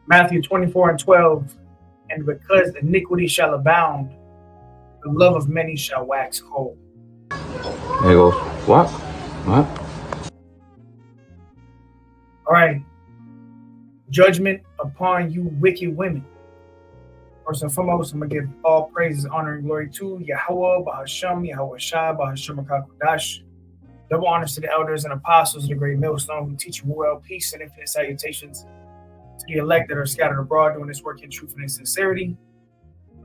Matthew 24:12, and because iniquity shall abound, the love of many shall wax cold. There goes. What? What? All right. Judgment upon you wicked women. First and foremost, I'm going to give all praises, honor, and glory to Yahweh, Bahasham, Yahweh Shai, Bahasham HaKadosh. Double honors to the elders and apostles of the great millstone who teach you well, peace, and infinite salutations to the elect that are scattered abroad doing this work in truth and in sincerity,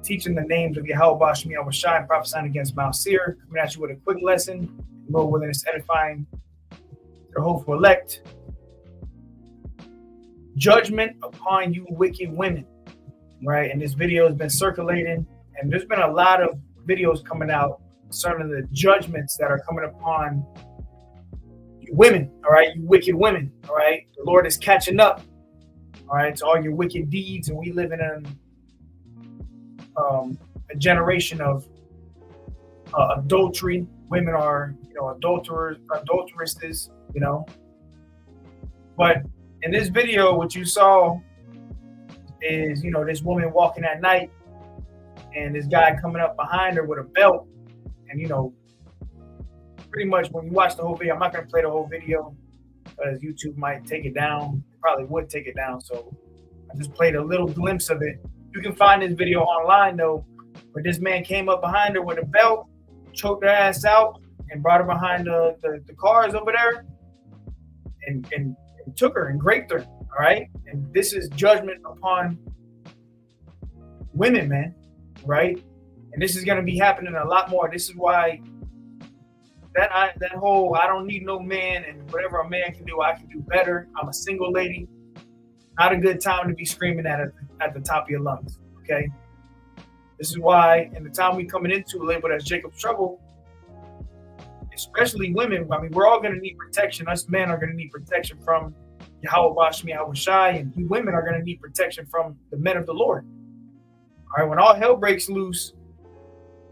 teaching the names of Yahweh, Bahasham, Yahweh Shai, and prophesying against Mount Seir, coming at you with a quick lesson, Lord willing, it's edifying the hopeful elect. Judgment upon you wicked women, right? And this video has been circulating, and there's been a lot of videos coming out concerning the judgments that are coming upon you women, all right? You wicked women, all right? The Lord is catching up, all right, to all your wicked deeds, and we live in a generation of adultery. Women are, adulteresses, But in this video, what you saw is, this woman walking at night and this guy coming up behind her with a belt. And, pretty much when you watch the whole video, I'm not going to play the whole video because YouTube might take it down. It probably would take it down. So I just played a little glimpse of it. You can find this video online, though, where this man came up behind her with a belt, choked her ass out, and brought her behind the cars over there and took her and raped her, all right? And this is judgment upon women, man, right? And this is going to be happening a lot more. This is why that whole I don't need no man, and whatever a man can do, I can do better. I'm a single lady. Not a good time to be screaming at the top of your lungs, okay? This is why in the time we coming into labeled as Jacob's trouble, especially women, I mean, we're all going to need protection. Us men are going to need protection from Yahweh Bashmi, Yahweh Shai, and you women are going to need protection from the men of the Lord. All right, when all hell breaks loose,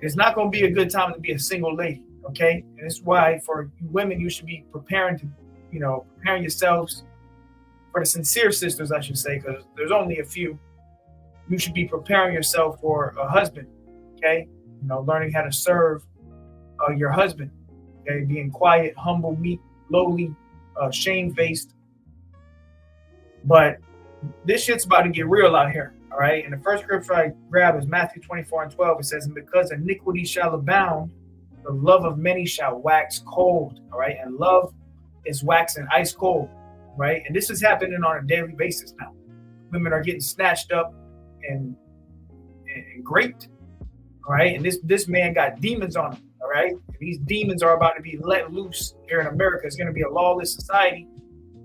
it's not going to be a good time to be a single lady, okay? And this is why for you women, you should be preparing yourselves, for the sincere sisters, I should say, because there's only a few. You should be preparing yourself for a husband, okay? Learning how to serve your husband, okay? Being quiet, humble, meek, lowly, shamefaced. But this shit's about to get real out here, all right? And the first scripture I grab is Matthew 24:12. It says, and because iniquity shall abound, the love of many shall wax cold, all right? And love is waxing ice cold, right? And this is happening on a daily basis now. Women are getting snatched up and raped, all right? And this man got demons on him, all right? And these demons are about to be let loose here in America. It's going to be a lawless society.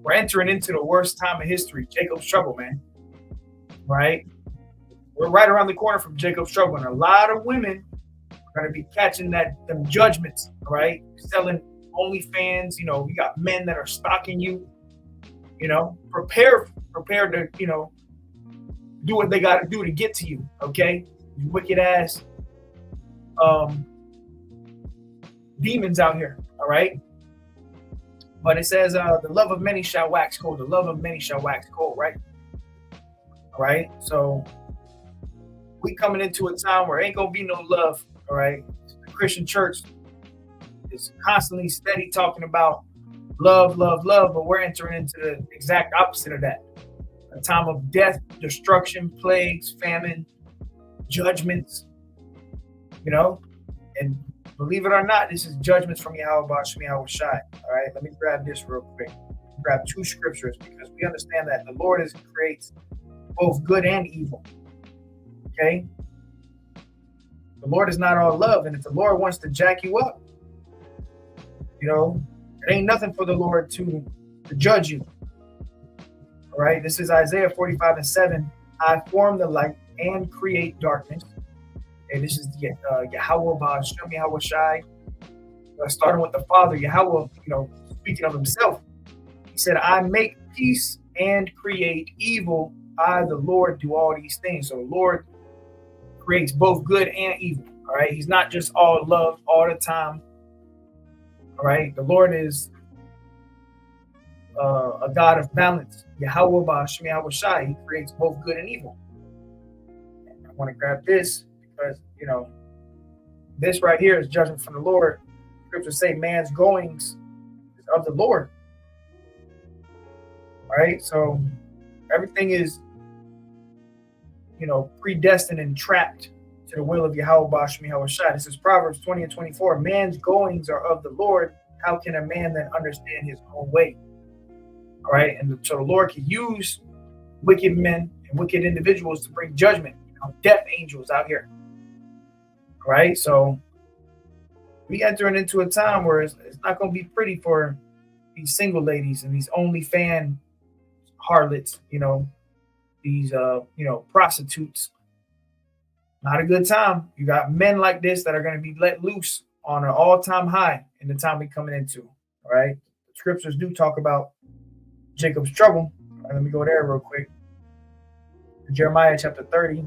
We're entering into the worst time of history, Jacob's trouble, man, right? We're right around the corner from Jacob's trouble, and a lot of women are going to be catching them judgments, all right? Selling OnlyFans, you got men that are stalking you, prepare to, do what they got to do to get to you, okay? You wicked ass demons out here, all right? But it says, the love of many shall wax cold. The love of many shall wax cold, right? All right? So we coming into a time where ain't going to be no love, all right? The Christian church is constantly steady talking about love, love, love, but we're entering into the exact opposite of that. A time of death, destruction, plagues, famine, judgments, and believe it or not, this is judgments from Yahweh Bashmi, Yahweh Shai. All right, let me grab this real quick. Grab two scriptures because we understand that the Lord creates both good and evil. Okay? The Lord is not all love, and if the Lord wants to jack you up, it ain't nothing for the Lord to judge you. All right, this is Isaiah 45:7. I form the light and create darkness. And this is Yahweh Ba'ashem, Yahweh Shai. Starting with the Father, Yahweh, speaking of himself. He said, I make peace and create evil. I, the Lord, do all these things. So the Lord creates both good and evil. All right, he's not just all love all the time. All right, the Lord is a God of balance. Yahweh Ba'Shem Yahweh Shai, he creates both good and evil. And I want to grab this because, this right here is judgment from the Lord. Scriptures say man's goings is of the Lord. Right? So everything is, predestined and trapped to the will of Yahweh Ba'Shem Yahweh Shai. This is Proverbs 20 and 24. Man's goings are of the Lord. How can a man then understand his own way? All right. And so the Lord can use wicked men and wicked individuals to bring judgment. Death angels out here. All right. So we entering into a time where it's not going to be pretty for these single ladies and these OnlyFans harlots, these prostitutes. Not a good time. You got men like this that are going to be let loose on an all-time high in the time we're coming into. All right. The scriptures do talk about Jacob's trouble. All right, let me go there real quick. Jeremiah chapter 30.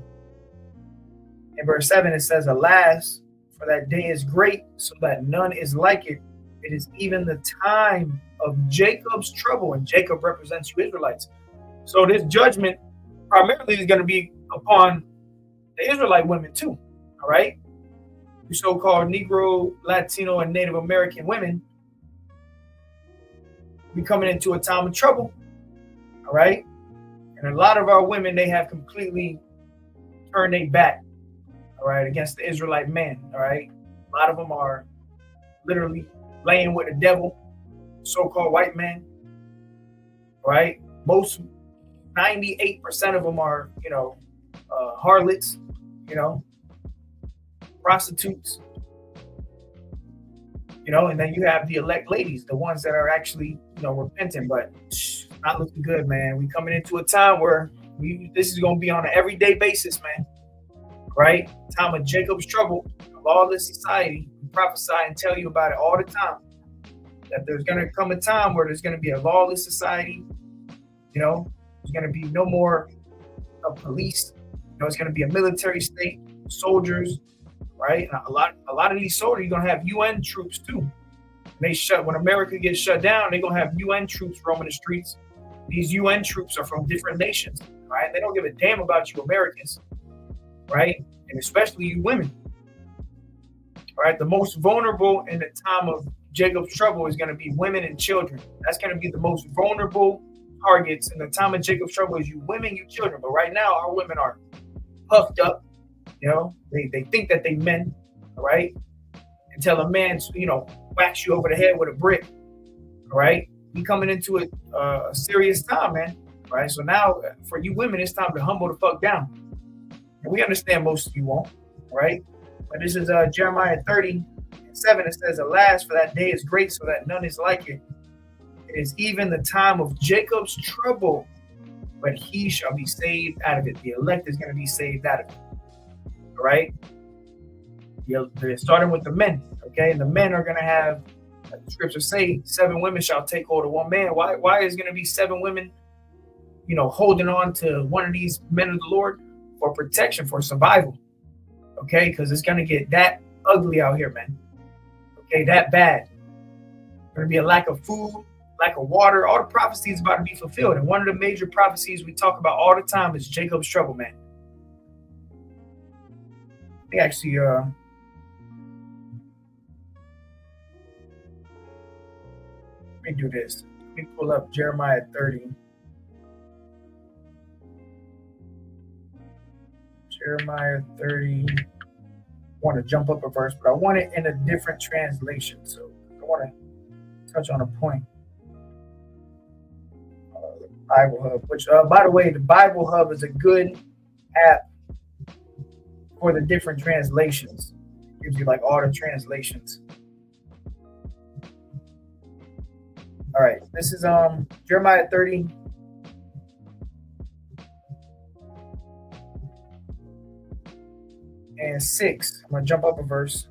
In verse 7, it says, "Alas, for that day is great, so that none is like it. It is even the time of Jacob's trouble." And Jacob represents you Israelites. So this judgment primarily is going to be upon the Israelite women too. All right. The so-called Negro, Latino, and Native American women be coming into a time of trouble. All right. And a lot of our women, they have completely turned their back, all right, against the Israelite man. All right. A lot of them are literally laying with the devil, so-called white man. All right. Most 98% of them are, harlots, prostitutes, and then you have the elect ladies, the ones that are actually, repenting, but not looking good, man. We coming into a time where this is going to be on an everyday basis, man. Right? Time of Jacob's trouble, of all this society. We prophesy and tell you about it all the time. That there's going to come a time where there's going to be a lawless society. There's going to be no more of police. It's going to be a military state, soldiers, right? And a lot of these soldiers, you're going to have UN troops too. When America gets shut down, they're going to have UN troops roaming the streets. These UN troops are from different nations, right? They don't give a damn about you Americans, right? And especially you women, right? The most vulnerable in the time of Jacob's trouble is going to be women and children. That's going to be the most vulnerable targets in the time of Jacob's trouble is you women, you children. But right now, our women are puffed up. They think that they men, all right? Until a man, whacks you over the head with a brick, all right? We coming into a serious time, man, right? So now for you women, it's time to humble the fuck down. And we understand most of you won't, right? But this is Jeremiah 30:7. It says, "Alas, for that day is great, so that none is like it. It is even the time of Jacob's trouble, but he shall be saved out of it." The elect is going to be saved out of it. All right? They're starting with the men, okay? And the men are going to have, like the scriptures say, 7 women shall take hold of one man. Why is going to be 7 women, holding on to one of these men of the Lord? For protection, for survival, okay? Because it's going to get that ugly out here, man. Okay, that bad. Going to be a lack of food, lack of water. All the prophecies about to be fulfilled. And one of the major prophecies we talk about all the time is Jacob's trouble, man. Let me actually, let me do this. Let me pull up Jeremiah 30. Jeremiah 30. I want to jump up a verse, but I want it in a different translation. So I want to touch on a point. Bible Hub, which, by the way, the Bible Hub is a good app for the different translations. It gives you like all the translations. All right, this is Jeremiah 30. And 6. I'm going to jump up a verse.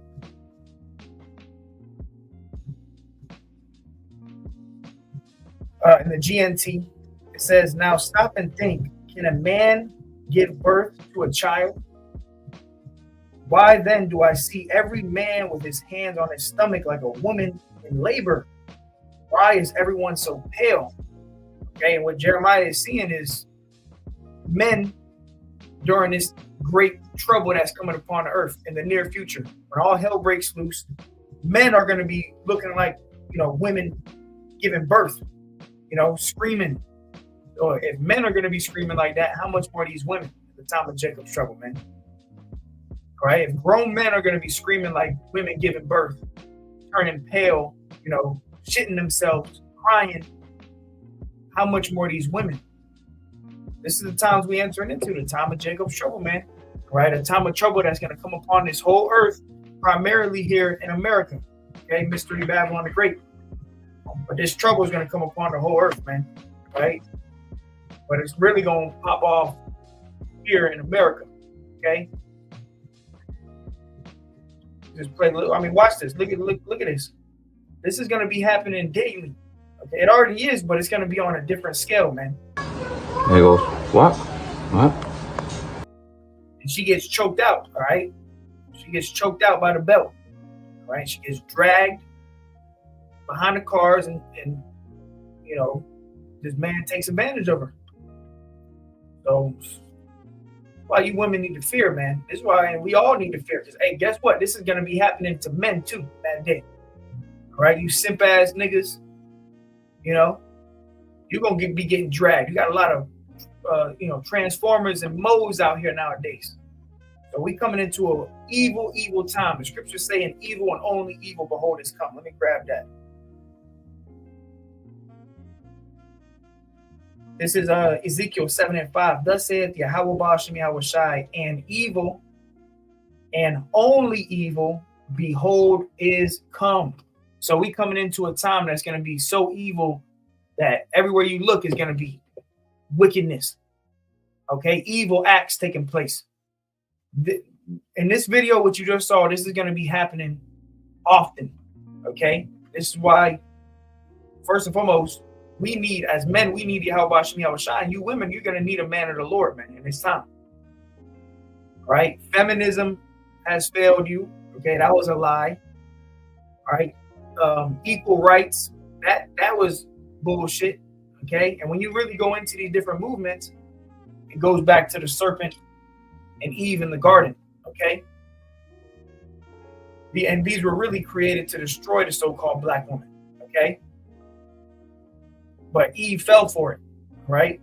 In the GNT, it says, "Now stop and think. Can a man give birth to a child? Why then do I see every man with his hands on his stomach like a woman in labor? Why is everyone so pale? Okay, and what Jeremiah is seeing is men during this great trouble that's coming upon the earth in the near future. When all hell breaks loose, men are going to be looking like, women giving birth, screaming. So if men are going to be screaming like that, how much more these women at the time of Jacob's trouble, man? Right? If grown men are going to be screaming like women giving birth, turning pale, shitting themselves, crying, how much more these women? This is the times we entering into, the time of Jacob's trouble, man. Right? A time of trouble that's going to come upon this whole earth, primarily here in America. Okay, Mystery Babylon the Great. But this trouble is going to come upon the whole earth, man. Right? But it's really going to pop off here in America. Okay? Just play. Watch this. Look at this. This is going to be happening daily. Okay, it already is, but it's going to be on a different scale, man. There he goes. What? And she gets choked out. All right. She gets choked out by the belt. All right. She gets dragged behind the cars, and this man takes advantage of her. So why you women need to fear, man. This is why we all need to fear. Because, hey, guess what? This is going to be happening to men, too, that day. All right? You simp-ass niggas, you're going to be getting dragged. You got a lot of, transformers and modes out here nowadays. So we coming into an evil, evil time. The scriptures say an evil and only evil, behold, is come. Let me grab that. This is Ezekiel 7:5. Thus saith Yahweh Ba'ashem Yahweh Shai, and evil and only evil, behold, is come. So we coming into a time that's going to be so evil that everywhere you look is going to be wickedness. Okay, evil acts taking place. In this video, what you just saw, this is going to be happening often. Okay, this is why, first and foremost, we need, as men, we need Yahweh Ba'ashem Yahweh Shai. And you women, you're going to need a man of the Lord, man, in this time. Right? Feminism has failed you. Okay, that was a lie. All right? Equal rights, that was bullshit. Okay? And when you really go into these different movements, it goes back to the serpent and Eve in the garden. Okay? And these were really created to destroy the so-called black woman. Okay? But Eve fell for it, right?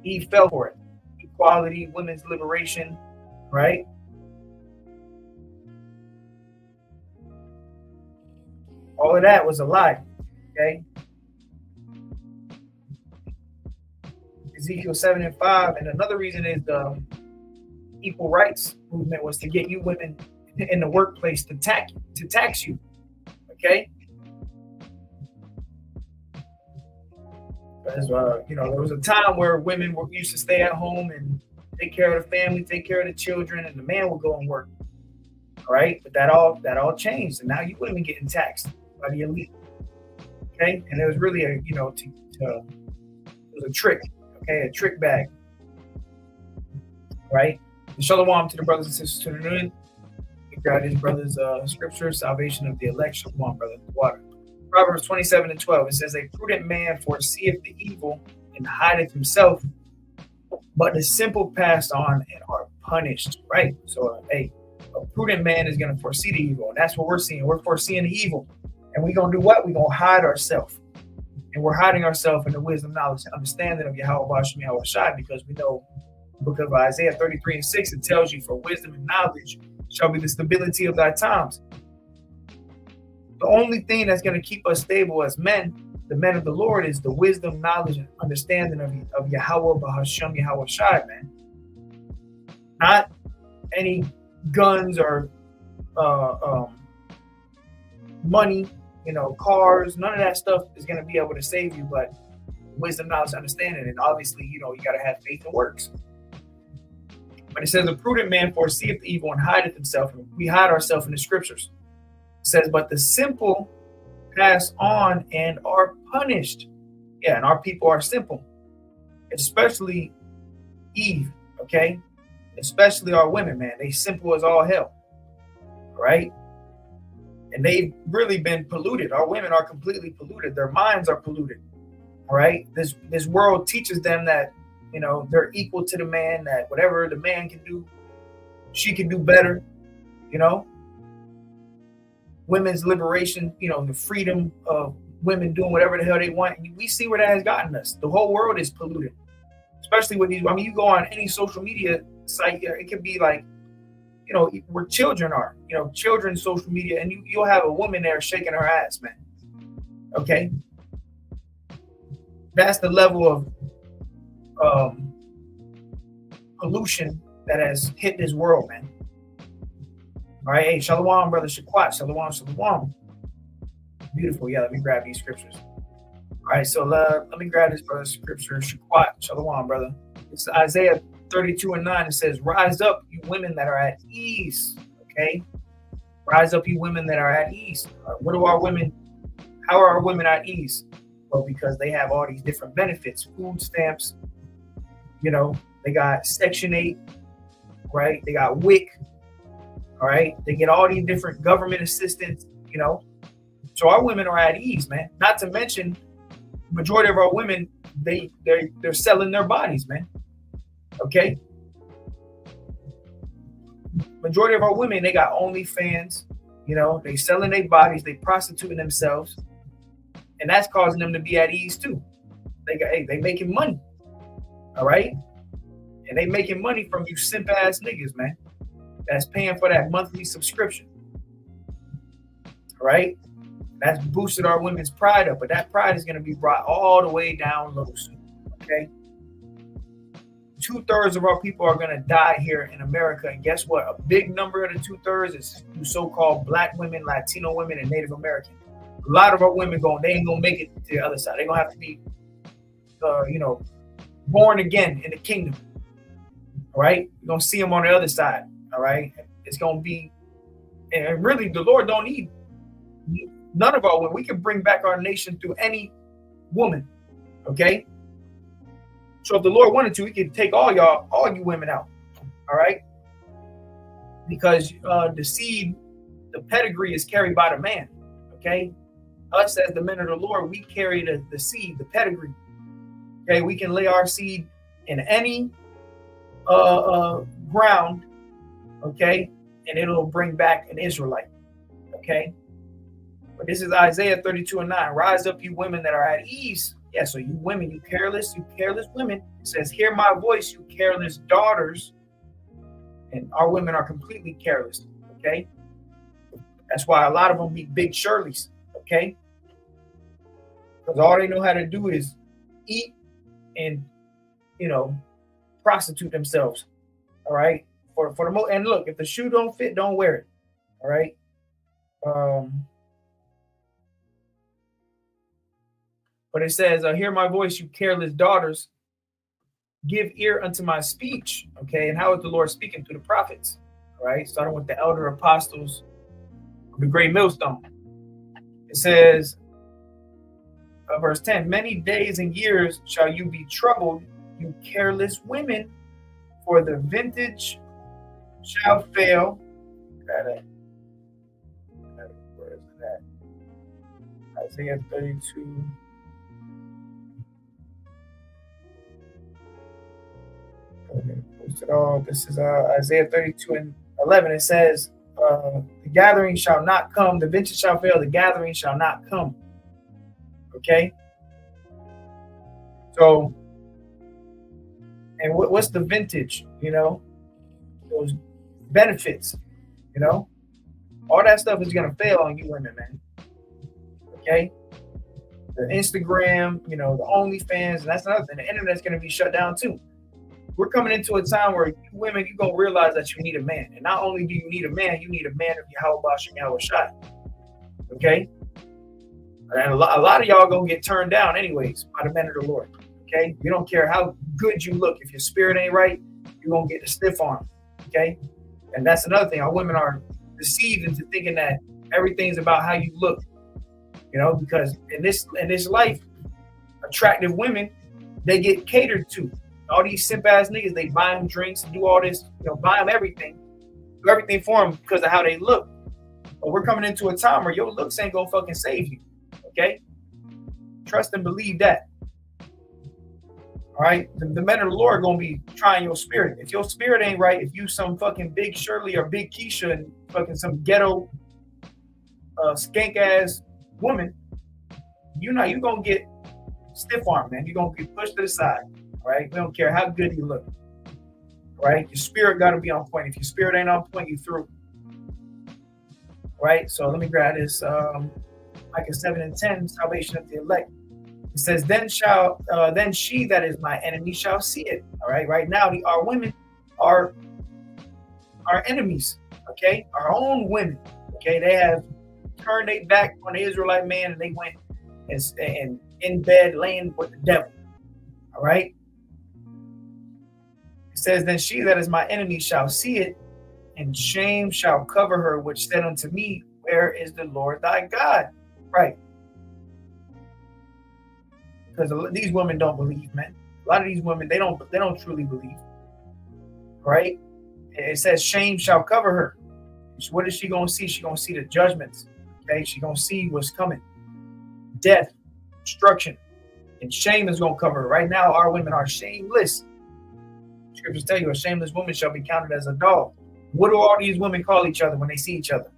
Eve fell for it. Equality, women's liberation, right? All of that was a lie, okay? Ezekiel 7:5, and another reason is the equal rights movement was to get you women in the workplace to tax you, okay? Because, there was a time where women used to stay at home and take care of the family, take care of the children, and the man would go and work. All right, but that all changed, and now you women getting taxed by the elite. Okay, and it was really it was a trick. Okay, a trick bag. Right. And shalom to the brothers and sisters to the new. God, his brothers' scripture, salvation of the elect. Shalom, brother. Water. Proverbs 27:12, it says, a prudent man foreseeth the evil and hideth himself, but the simple pass on and are punished, right? So, a prudent man is going to foresee the evil, and that's what we're seeing. We're foreseeing the evil, and we're going to do what? We're going to hide ourselves, and we're hiding ourselves in the wisdom, knowledge, and understanding of Yahweh Ba'ashem Yahweh Shai, because we know the book of Isaiah 33:6, it tells you, for wisdom and knowledge shall be the stability of thy times. The only thing that's going to keep us stable as men, the men of the Lord, is the wisdom, knowledge, and understanding of Yahweh Ba'ashem Yahweh Shai, man. Not any guns or money, cars. None of that stuff is going to be able to save you, but wisdom, knowledge, understanding. And obviously, you got to have faith and works. But it says, a prudent man foreseeth the evil and hideth himself. And we hide ourselves in the scriptures. Says, but the simple pass on and are punished. Yeah, and our people are simple, especially Eve, okay? Especially our women, man. They simple as all hell, right? And they've really been polluted. Our women are completely polluted. Their minds are polluted, All right. This world teaches them that, they're equal to the man, that whatever the man can do, she can do better, women's liberation, the freedom of women doing whatever the hell they want. We see where that has gotten us. The whole world is polluted, especially with these. I mean, you go on any social media site, it could be like, where children are, children's social media, and you'll have a woman there shaking her ass, man. Okay. That's the level of pollution that has hit this world, man. All right, hey, shalom, brother Shaquat, shalom, shalom. Beautiful, yeah. Let me grab these scriptures. All right, so let me grab this brother's scripture, Shaquat, shalom, brother. It's Isaiah 32:9. It says, "Rise up, you women that are at ease." Okay, rise up, you women that are at ease. What do our women? How are our women at ease? Well, because they have all these different benefits, food stamps. They got Section 8, right? They got WIC. All right, they get all these different government assistance, So our women are at ease, man. Not to mention, majority of our women, they're selling their bodies, man. Okay. Majority of our women, they got OnlyFans, they selling their bodies, they prostituting themselves, and that's causing them to be at ease too. They making money, all right, and they making money from you simp ass niggas, man. That's paying for that monthly subscription. All right. That's boosted our women's pride up, but that pride is going to be brought all the way down low soon. Okay. 2/3 of our people are going to die here in America. And guess what? A big number of the 2/3 is so-called Black women, Latino women, and Native American. A lot of our women they ain't going to make it to the other side. They're going to have to be, born again in the kingdom. All right. You're going to see them on the other side. All right. It's going to be, and really the Lord don't need none of our women. We can bring back our nation through any woman. Okay. So if the Lord wanted to, he could take all you women out. All right. Because the seed, the pedigree is carried by the man. Okay. Us as the men of the Lord, we carry the seed, the pedigree. Okay. We can lay our seed in any ground. Okay. And it'll bring back an Israelite. Okay. But this is Isaiah 32:9. "Rise up, you women that are at ease." Yeah, so you women, you careless women. It says, "Hear my voice, you careless daughters." And our women are completely careless. Okay. That's why a lot of them be big Shirleys. Okay. Because all they know how to do is eat and, prostitute themselves. All right. For the most, and look, if the shoe don't fit, don't wear it. All right. But it says, "Hear my voice, you careless daughters. Give ear unto my speech." Okay. And how is the Lord speaking through the prophets? All right. Starting with the elder apostles of the great millstone. It says, verse 10, "Many days and years shall you be troubled, you careless women, for the vintage shall fail." Where is that? Isaiah 32. Post it all. This is Isaiah 32:11. It says, "The gathering shall not come, the vintage shall fail, the gathering shall not come." Okay. So, and what's the vintage? Those benefits, all that stuff is going to fail on you women, man. Okay. The Instagram, the OnlyFans, and that's another thing. The internet's going to be shut down too. We're coming into a time where you women, you're going to realize that you need a man. And not only do you need a man of Yahweh and Yahweh Shai. Okay. And a lot of y'all going to get turned down anyways by the men of the Lord. Okay. You don't care how good you look. If your spirit ain't right, you're going to get the stiff arm. Okay. And that's another thing. Our women are deceived into thinking that everything's about how you look, because in this life, attractive women, they get catered to. All these simp ass niggas, they buy them drinks and do all this, buy them everything, do everything for them because of how they look. But we're coming into a time where your looks ain't gonna fucking save you. Okay. Trust and believe that. All right, the men of the Lord are gonna be trying your spirit. If your spirit ain't right, if you some fucking Big Shirley or Big Keisha and fucking some ghetto skank ass woman, you gonna get stiff arm, man. You're gonna get pushed to the side. All right, we don't care how good you look. All right, your spirit got to be on point. If your spirit ain't on point, you through. All right, so let me grab this. Micah 7:10, salvation of the elect. It says, then she that is my enemy shall see it. All right, right now our women are our enemies. Okay, our own women. Okay, they have turned their back on the Israelite man and they went and in bed laying with the devil. All right. It says, then she that is my enemy shall see it, and shame shall cover her, which said unto me, where is the Lord thy God? Right. Because these women don't believe, man. A lot of these women, they don't truly believe. Right? It says shame shall cover her. So what is she gonna see? She's gonna see the judgments. Okay, she's gonna see what's coming. Death, destruction, and shame is gonna cover her. Right now, our women are shameless. Scriptures tell you a shameless woman shall be counted as a dog. What do all these women call each other when they see each other?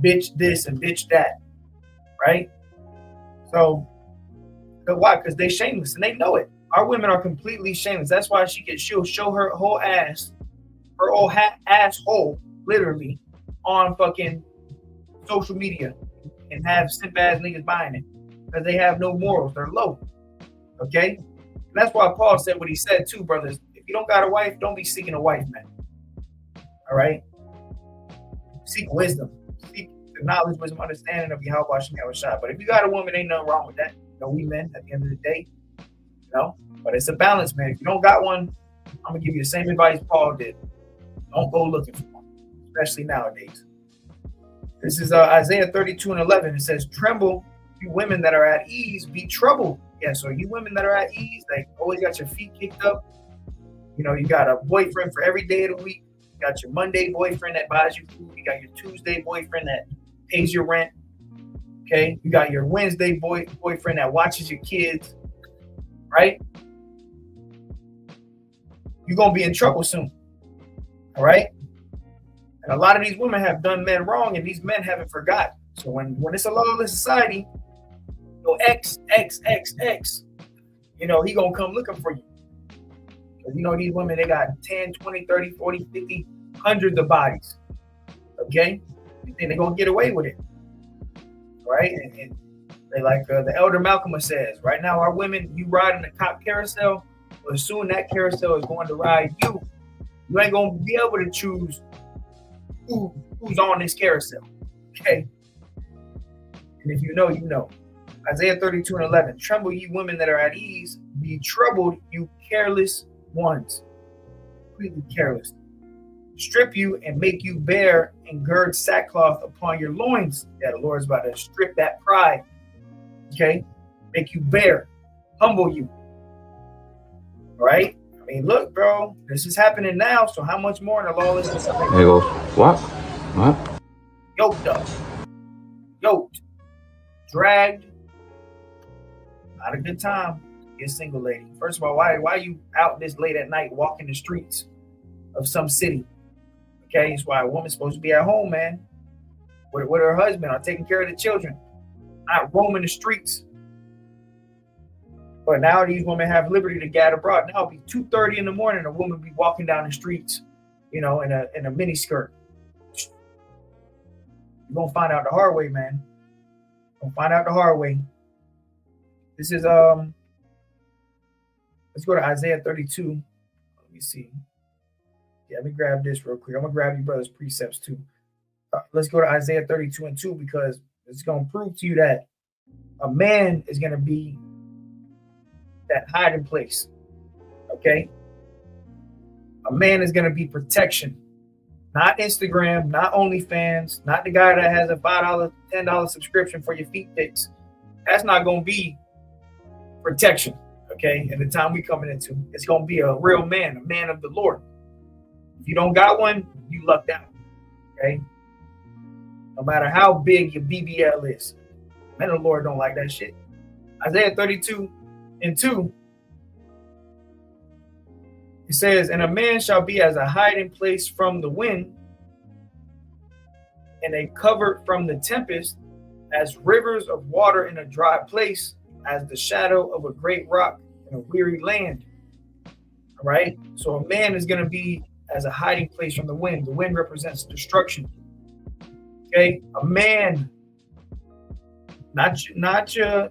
Bitch this and bitch that. Right? So, but why? Because they shameless and they know it. Our women are completely shameless. That's why she'll show her whole ass, her whole asshole, literally, on fucking social media and have simp ass niggas buying it because they have no morals. They're low. Okay? And that's why Paul said what he said too, brothers. If you don't got a wife, don't be seeking a wife, man. All right? Seek wisdom. Seek the knowledge, wisdom, understanding of Yahweh Shem Yahushua. But if you got a woman, ain't nothing wrong with that. You know, we men at the end of the day. You know? But it's a balance, man. If you don't got one, I'm gonna give you the same advice Paul did. Don't go looking for one, especially nowadays. This is Isaiah 32:11. It says, tremble, you women that are at ease, be troubled. Yeah, so you women that are at ease, like always got your feet kicked up. You know, you got a boyfriend for every day of the week. You got your Monday boyfriend that buys you food. You got your Tuesday boyfriend that pays your rent. Okay, you got your Wednesday boyfriend that watches your kids. Right? You're gonna be in trouble soon. All right? And a lot of these women have done men wrong, and these men haven't forgotten. So when it's a lawless society, your ex, you know, he gonna come looking for you. Because you know these women, they got 10, 20, 30, 40, 50, hundreds of bodies. Okay? You think they're gonna get away with it. Right? And they like the elder Malcolm says, right now our women, you ride in the cop carousel, but soon that carousel is going to ride you. You ain't gonna be able to choose who's on this carousel. Okay. And if you know, you know. Isaiah 32:11. Tremble, ye women that are at ease. Be troubled, you careless ones. Completely careless. Strip you and make you bare and gird sackcloth upon your loins. Yeah, the Lord's about to strip that pride. Okay? Make you bare. Humble you. All right? I mean, look, bro. This is happening now. So how much more in the lawless society? There goes, what? Yoked up. Yoked. Dragged. Not a good time. Be a single lady. First of all, why are you out this late at night walking the streets of some city? Okay, it's why a woman's supposed to be at home, man, with her husband or taking care of the children, not roaming the streets. But now these women have liberty to gad abroad. Now it'll be 2:30 in the morning, a woman be walking down the streets, you know, in a mini skirt. You're gonna find out the hard way, man. You're gonna find out the hard way. This is let's go to Isaiah 32. Let me see. Yeah, let me grab this real quick. I'm gonna grab you brothers' precepts too. Let's go to Isaiah 32:2 because it's gonna prove to you that a man is gonna be that hiding place. Okay, a man is gonna be protection, not Instagram, not OnlyFans, not the guy that has a $5, $10 subscription for your feet pics. That's not gonna be protection. Okay, and the time we coming into, it's gonna be a real man, a man of the Lord. If you don't got one, you lucked out. Okay, no matter how big your BBL is, men of the Lord don't like that shit. Isaiah 32:2. It says, and a man shall be as a hiding place from the wind, and a covert from the tempest, as rivers of water in a dry place, as the shadow of a great rock in a weary land. All right. So a man is going to be as a hiding place from the wind. The wind represents destruction. Okay. A man, not your,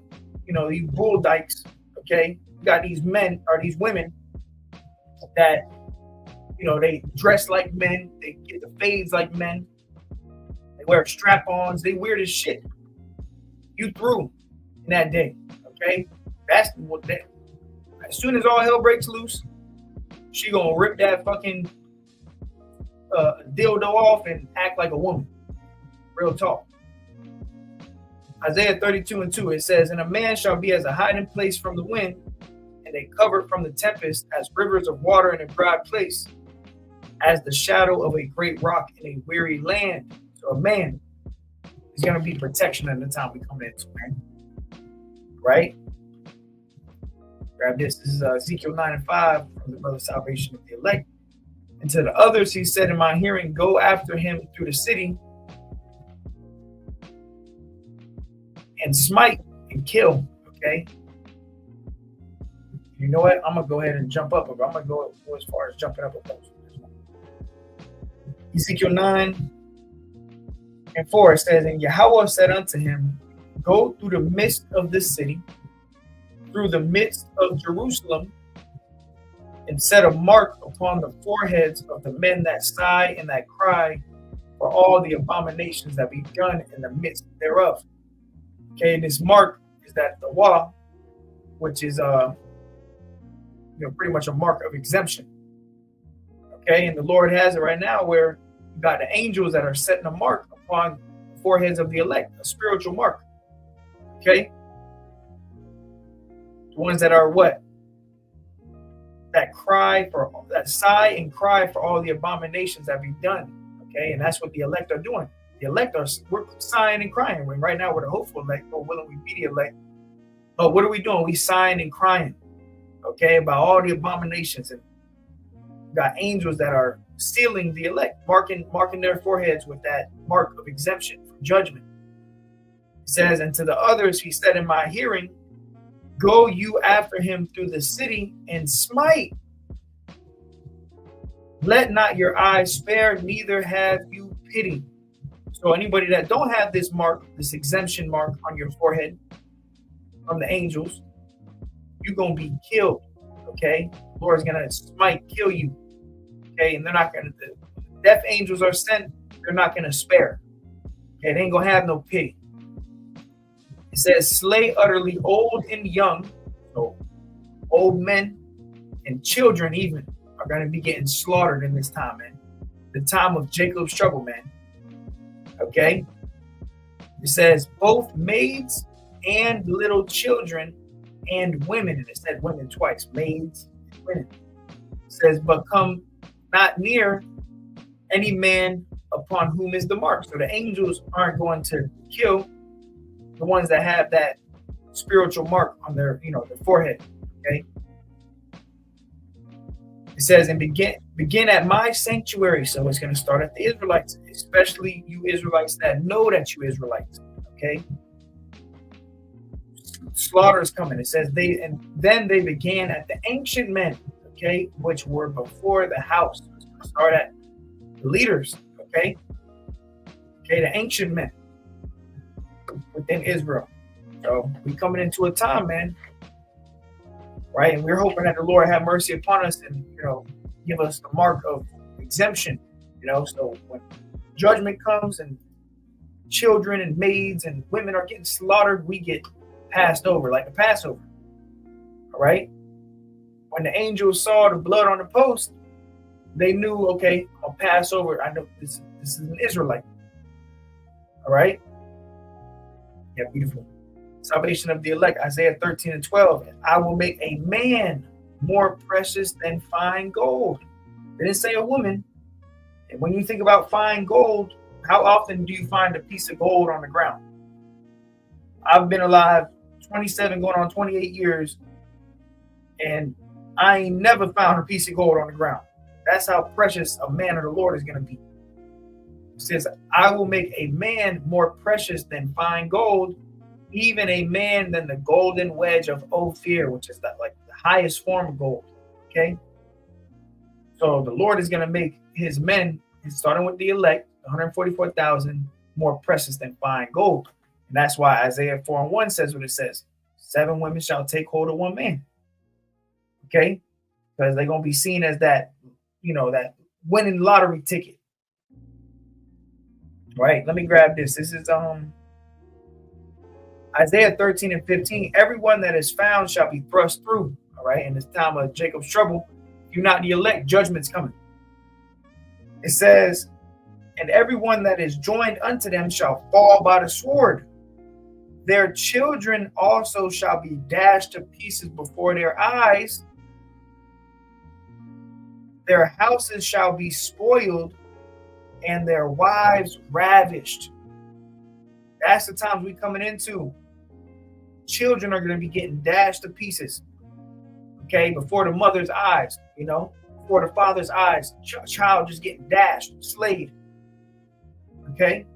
these bull dykes. Okay. You got these men or these women that, they dress like men. They get the fades like men. They wear strap-ons. They weird as shit. You through in that day. Okay. That's what they, as soon as all hell breaks loose, she gonna rip that fucking dildo off and act like a woman. Real talk. Isaiah 32:2, it says, and a man shall be as a hiding place from the wind, and a covert from the tempest, as rivers of water in a dry place, as the shadow of a great rock in a weary land. So a man is going to be protection at the time we come into, man. Right? Grab this. This is Ezekiel 9:5 from the Brother Salvation of the Elect. And to the others, he said in my hearing, go after him through the city and smite and kill. Okay. You know what? I'm going to go ahead and jump up. I'm going to go as far as jumping up a post. Ezekiel 9:4, it says, and Yahweh said unto him, go through the midst of the city, through the midst of Jerusalem, and set a mark upon the foreheads of the men that sigh and that cry for all the abominations that be done in the midst thereof. Okay, and this mark is that the wall, which is pretty much a mark of exemption. Okay, and the Lord has it right now where you got the angels that are setting a mark upon the foreheads of the elect, a spiritual mark. Okay, the ones that are what? That sigh and cry for all the abominations that be done. Okay, and that's what the elect are doing. The elect we're sighing and crying. When right now we're the hopeful elect, or willing we be the elect. But what are we doing? We sighing and crying. Okay, about all the abominations, and got angels that are sealing the elect, marking their foreheads with that mark of exemption from judgment. It says, and to the others he said in my hearing, go you after him through the city and smite. Let not your eyes spare, neither have you pity. So anybody that don't have this mark, this exemption mark on your forehead from the angels, you're going to be killed. Okay, the Lord's going to smite, kill you. Okay, and they're not going to, the death angels are sent, they're not going to spare. Okay, they ain't going to have no pity. It says, slay utterly old and young. So old men and children even are going to be getting slaughtered in this time, man. The time of Jacob's trouble, man. Okay. It says both maids and little children and women. And it said women twice, maids and women. It says, but come not near any man upon whom is the mark. So the angels aren't going to kill the ones that have that spiritual mark on their, their forehead. Okay. It says, and begin at my sanctuary. So it's going to start at the Israelites, especially you Israelites that know that you Israelites. Okay. Slaughter is coming. It says and then they began at the ancient men, okay, which were before the house. It's going to start at the leaders. Okay. Okay. The ancient men within Israel. So we coming into a time, man. Right, and we're hoping that the Lord have mercy upon us and give us the mark of exemption. So when judgment comes and children and maids and women are getting slaughtered, we get passed over like a Passover. All right. When the angels saw the blood on the post, they knew, okay, I'll pass over. I know this is an Israelite. All right. Yeah, beautiful. Salvation of the elect, Isaiah 13:12. I will make a man more precious than fine gold. They didn't say a woman. And when you think about fine gold, how often do you find a piece of gold on the ground? I've been alive 27 going on 28 years, and I ain't never found a piece of gold on the ground. That's how precious a man of the Lord is going to be. It says, I will make a man more precious than fine gold, even a man than the golden wedge of Ophir, which is like the highest form of gold. Okay. So the Lord is going to make his men, starting with the elect, 144,000, more precious than fine gold. And that's why Isaiah 4:1 says what it says. 7 women shall take hold of one man. Okay. Because they're going to be seen as that, that winning lottery ticket. Right. Let me grab this. This is Isaiah 13:15. Everyone that is found shall be thrust through. All right. In this time of Jacob's trouble, if you're not the elect, judgment's coming. It says, and everyone that is joined unto them shall fall by the sword. Their children also shall be dashed to pieces before their eyes. Their houses shall be spoiled, and their wives ravished. That's the times we coming into. Children are going to be getting dashed to pieces. Okay, before the mother's eyes, before the father's eyes, child just getting dashed, slayed. Okay,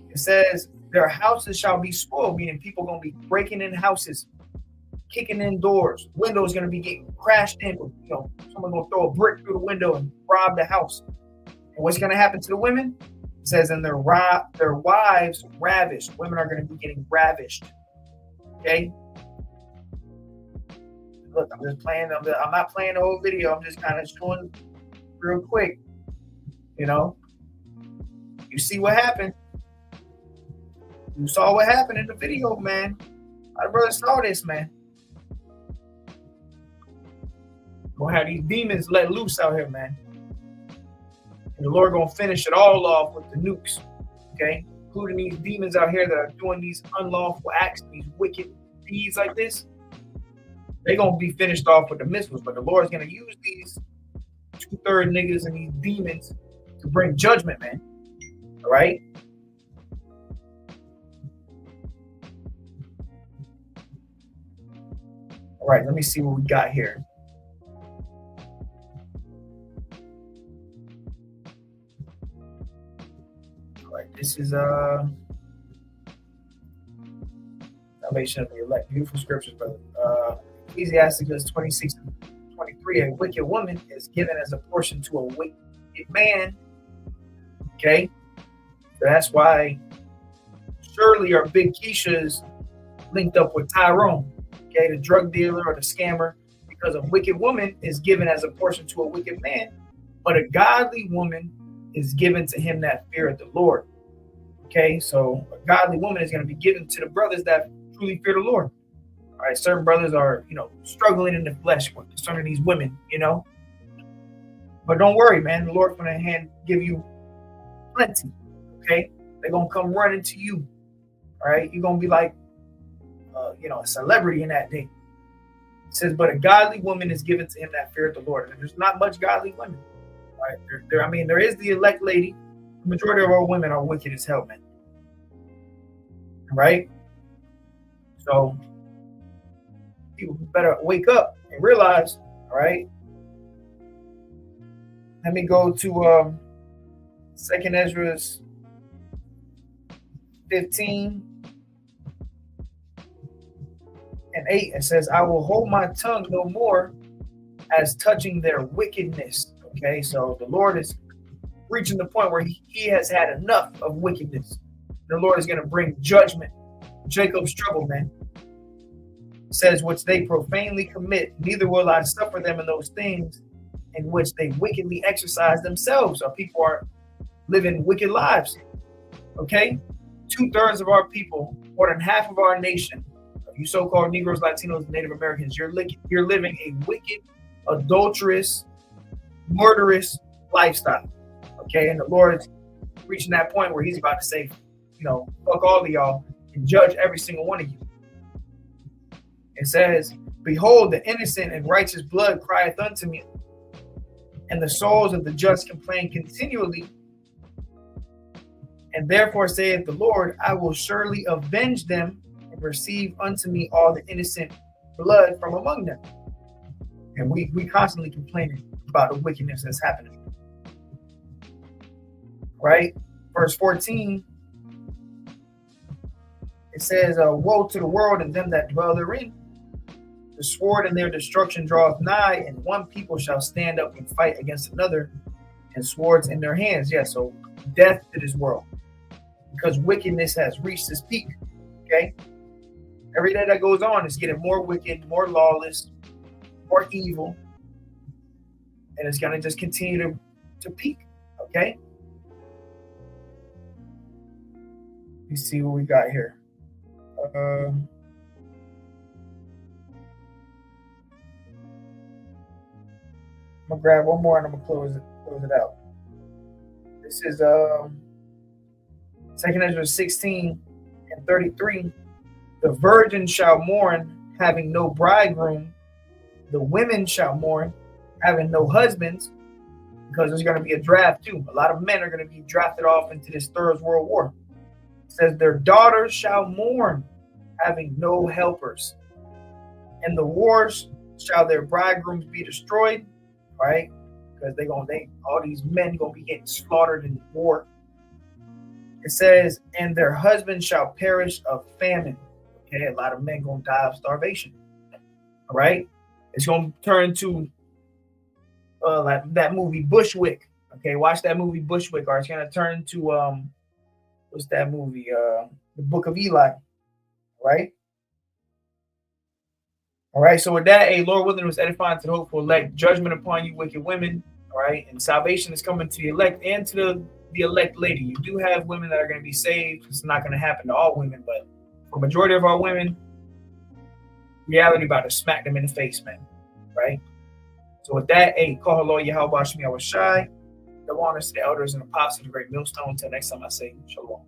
it says their houses shall be spoiled, meaning people going to be breaking in houses, kicking in doors. Windows going to be getting crashed in. Someone going to throw a brick through the window and rob the house. And what's going to happen to the women? It says, and their wives ravished. Women are going to be getting ravished. Okay. Look, I'm just playing. I'm not playing the whole video. I'm just kind of showing real quick. You see what happened. You saw what happened in the video, man. My brother saw this, man. Gonna have these demons let loose out here, man. And the Lord gonna finish it all off with the nukes, okay? Including these demons out here that are doing these unlawful acts, these wicked deeds like this. They're gonna be finished off with the missiles, but the Lord's gonna use these 2/3 niggas and these demons to bring judgment, man. All right? All right, let me see what we got here. This is salvation of the elect. Beautiful scriptures, brother. Ecclesiastes 26:23. A wicked woman is given as a portion to a wicked man. Okay, so that's why surely our big Keisha's linked up with Tyrone. Okay, the drug dealer or the scammer, because a wicked woman is given as a portion to a wicked man, but a godly woman is given to him that feareth the Lord. Okay, so a godly woman is going to be given to the brothers that truly fear the Lord. All right, certain brothers are, struggling in the flesh concerning these women, But don't worry, man. The Lord's going to give you plenty. Okay, they're going to come running to you. All right, you're going to be like, a celebrity in that day. It says, but a godly woman is given to him that feareth the Lord. And there's not much godly women. All right, there is the elect lady. The majority of our women are wicked as hell, man. Right? So people better wake up and realize, all right? Let me go to 2 Ezra 15 and 8. It says, I will hold my tongue no more as touching their wickedness. Okay, so the Lord is reaching the point where he has had enough of wickedness. The Lord is going to bring judgment. Jacob's trouble, man. It says, which they profanely commit, neither will I suffer them in those things in which they wickedly exercise themselves. Our people are living wicked lives. Okay? 2/3 of our people, more than half of our nation, you so-called Negroes, Latinos, Native Americans, you're living a wicked, adulterous, murderous lifestyle. Okay, and the Lord is reaching that point where he's about to say, fuck all of y'all and judge every single one of you. It says, behold, the innocent and righteous blood crieth unto me, and the souls of the just complain continually. And therefore saith the Lord, I will surely avenge them and receive unto me all the innocent blood from among them. And we constantly complaining about the wickedness that's happening. Right? Verse 14, it says, woe to the world and them that dwell therein. The sword and their destruction draweth nigh, and one people shall stand up and fight against another, and swords in their hands. Yeah, so death to this world, because wickedness has reached its peak. Okay? Every day that goes on is getting more wicked, more lawless, more evil, and it's going to just continue to peak. Okay? Let's see what we got here. I'm gonna grab one more and I'm gonna close it out. This is 2 Ezra 16 and 33. The virgin shall mourn, having no bridegroom. The women shall mourn, having no husbands, because there's going to be a draft too. A lot of men are going to be drafted off into this third world war. It says their daughters shall mourn, having no helpers. In the wars shall their bridegrooms be destroyed, right? Because all these men gonna be getting slaughtered in war. It says, and their husbands shall perish of famine. Okay, a lot of men gonna die of starvation. All right, it's gonna turn to like that movie Bushwick. Okay, watch that movie Bushwick, or it's gonna turn to what's that movie? The Book of Eli. Right. All right. So with that, Lord willing, was edifying to the hopeful elect. Judgment upon you, wicked women. All right. And salvation is coming to the elect and to the elect lady. You do have women that are going to be saved. It's not going to happen to all women, but for the majority of our women, reality about to smack them in the face, man. Right. So with that, call her Lord Yahweh Shemi Awashai. The honors to the elders and apostles of the great millstone. Until next time, I say shalom.